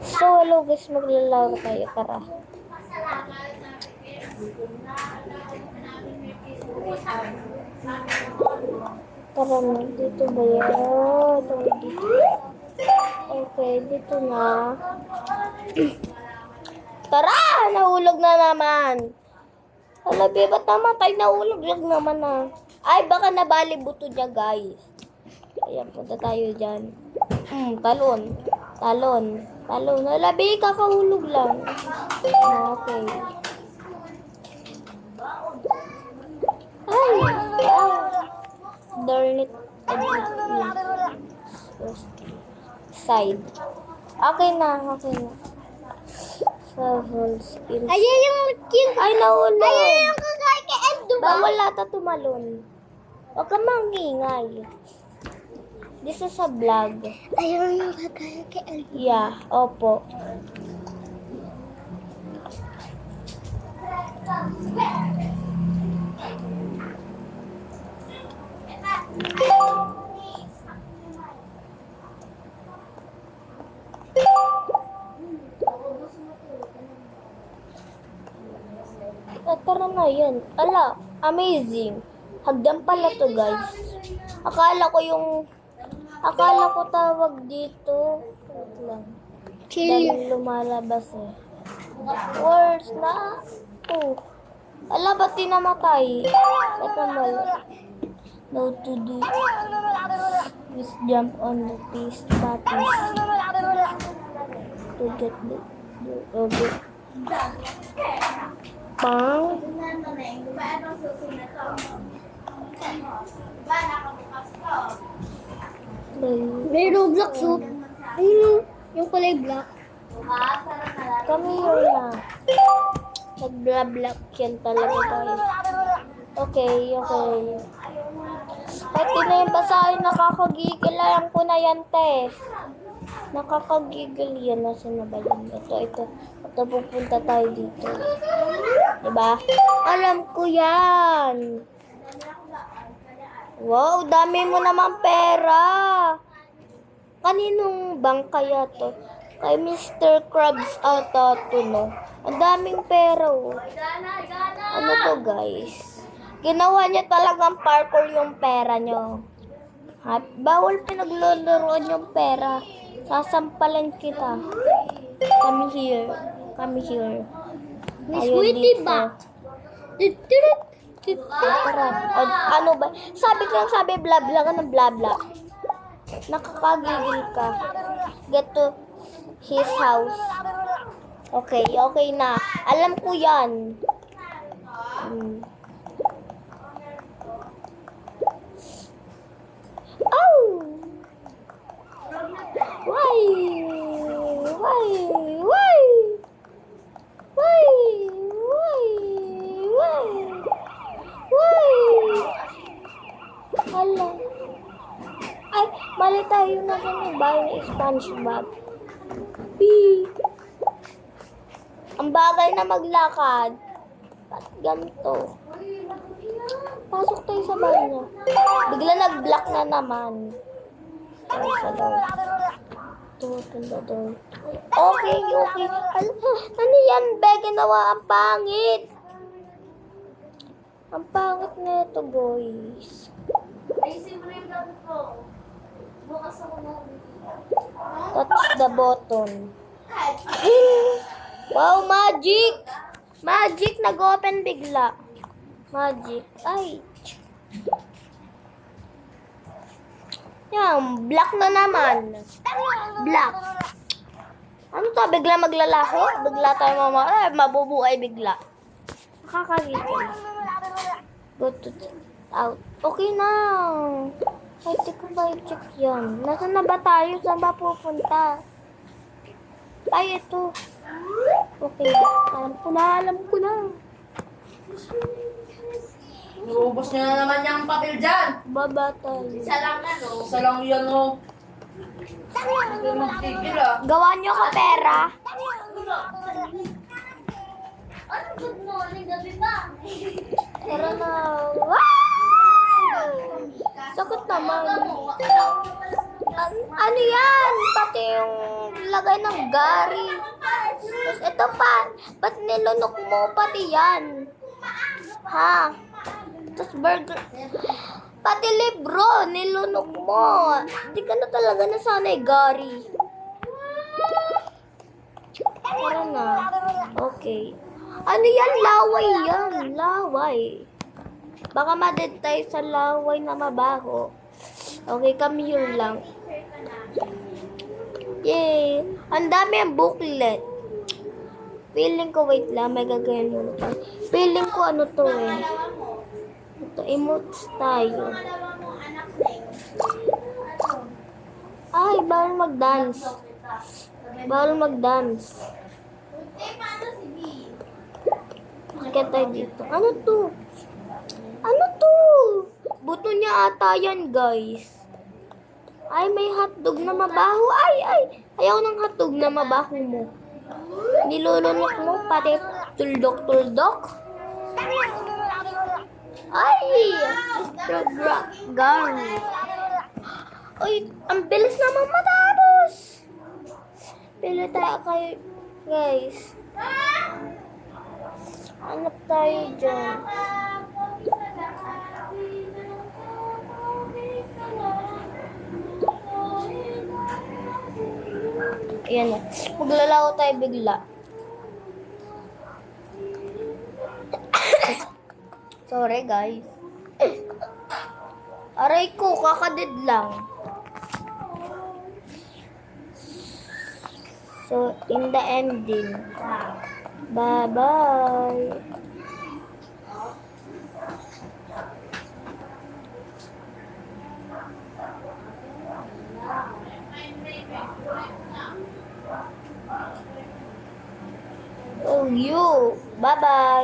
So, hello guys, maglalaro tayo, tara. Tara na, dito ba yan? Dito. Okay, dito na. Tara! Nahulog na naman. Hala, ba't namatay? Nahulog lang naman na. Ay, baka nabali buto niya, guys. Ayan, punta tayo dyan. Talon. Talon. Talon. Hala, kakahulog lang. Okay. Ay! Darn it. Side. Okay na, okay na. Travel skills. Ayan yung kill. Ay, nahulog. Ayan yung kagay kay Endo ba? Bawal ata tumalon. Huwag ka mangingay. This is a vlog. Ayan yung kagay kay Endo. Yeah, opo. Tara na yan. Ala, amazing. Hagdan pala to, guys. Akala ko tawag dito. Wait lang. Dahil lumalabas eh. Words na. Oh. Ala, ba't di namatay? Ito mal. No to do. Just jump on the piece patties. To get the okay. Pang. May Roblox soup. Ayun yung kulay black. Kami yun na. Nag-black yan talaga tayo. Okay, okay. Kahit di na yung basahin, nakakagigil. Alam ko na yan, te. Nakakagigil yan. Nasa na ba yun? Ito. Ito, pupunta tayo dito. Diba? Alam ko yan. Wow, dami mo naman pera. Kaninong bank kaya to? Kay Mr. Krabs ata to, no? Ang daming pera, oh. Ano to, guys? Ginawa niya talagang parkour yung pera niyo. Bawal pinaglalaroan yung pera. Sasampalan kita. Come here. Come here. May Ayun sweetie dito. ba? Tara. Ano ba? Sabi bla bla ka ng bla bla. Nakakagigil ka. Get to his house. Okay, okay na. Alam ko yan. Oh! Why? Why? Why? Why? Why? Why? Why? Hala. Ay, mali tayo na kami bahay ni SpongeBob. Ang bagal na maglakad. Ba't ganito? Pasok tayo sa bahay niya. Bigla nag-block na naman. Ay, sa door. Door. Okay. Ano yan, be? Ginawa ang pangit. Ang pangit na ito, boys. Ayusin mo na yung gamit ko. Bukas ako na. Touch the button. Wow, magic! Magic, nag-open bigla. Magic. Ay. Yan, black na naman. Black. Ano to? Bigla maglalaho? Bigla tayo mabubuhay bigla. Nakakagigil. Go to out. Okay na. Ay, ko ba i-check yan? Nasaan na ba tayo? Saan ba pupunta? Ay, ito. Okay. Alam ko na. Naubos niya na naman yung papel dyan. Baba tayo. Isa lang na, no? Isa lang yan, oh. Hindi magtigil, ah. Gawa niyo ka pera. Ano good morning, gabi ba? Tara na. Wow! Sakit naman. Ano yan? Pati yung lagay ng Gary. Tapos ito pa. Ba't nilunok mo pati yan? Ha? Tapos burger. Pati libro, nilunok mo. Hindi ka na talaga nasanay, Gary. Tara na. Okay. Ano yan? Laway yan. Laway. Baka ma-dead tayo sa laway na mabaho. Okay, come here lang. Yay! Ang dami ang booklet. Feeling ko, wait lang, may gagawin muna tayo. Feeling ko ano to eh. Ito, emotes tayo. Ay, bawal mag-dance. Bawal mag-dance. Bakit tayo dito? Ano to? Ano to? Buto niya ata yan, guys. Ay, may hotdog na mabaho. Ay. Ayaw ng hotdog na mabaho mo. Nilulunok mo, pati tuldok-tuldok. Ay! Mr. Gary. Ay, ang bilis naman matapos. Pili tayo kayo, guys. Hanap tayo dyan. Ayan na. Maglalaro tayo bigla. Sorry, guys. Aray ko, kakadid lang. So, in the ending. Bye-bye. Oh, you. Bye-bye.